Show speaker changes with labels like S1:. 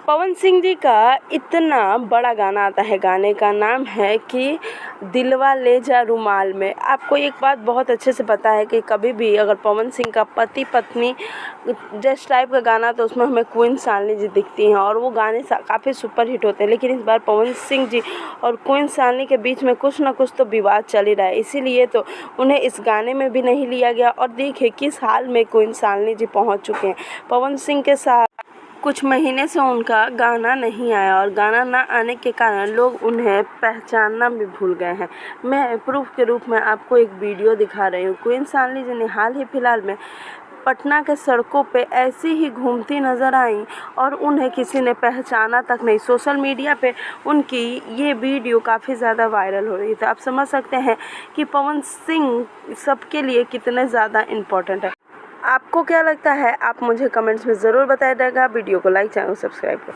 S1: पवन सिंह जी का इतना बड़ा गाना आता है, गाने का नाम है कि दिलवा ले जा रुमाल में। आपको एक बात बहुत अच्छे से पता है कि कभी भी अगर पवन सिंह का पति पत्नी जिस टाइप का गाना तो उसमें हमें क्वीन शालिनी जी दिखती हैं और वो गाने काफ़ी सुपर हिट होते हैं। लेकिन इस बार पवन सिंह जी और क्वीन शालिनी के बीच में कुछ ना कुछ तो विवाद चल ही रहा है, इसीलिए तो उन्हें इस गाने में भी नहीं लिया गया। और देखिए किस हाल में क्वीन शालिनी जी पहुँच चुके हैं। पवन सिंह के साथ कुछ महीने से उनका गाना नहीं आया और गाना ना आने के कारण लोग उन्हें पहचानना भी भूल गए हैं। मैं प्रूफ के रूप में आपको एक वीडियो दिखा रही हूँ। क्वीन शालिनी जी ने हाल ही फिलहाल में पटना के सड़कों पे ऐसी ही घूमती नज़र आई और उन्हें किसी ने पहचाना तक नहीं। सोशल मीडिया पे उनकी ये वीडियो काफ़ी ज़्यादा वायरल हो रही है। तो आप समझ सकते हैं कि पवन सिंह सबके लिए कितने ज़्यादा इम्पोर्टेंट है। आपको क्या लगता है, आप मुझे कमेंट्स में ज़रूर बताइएगा। वीडियो को लाइक, चैनल को सब्सक्राइब करें।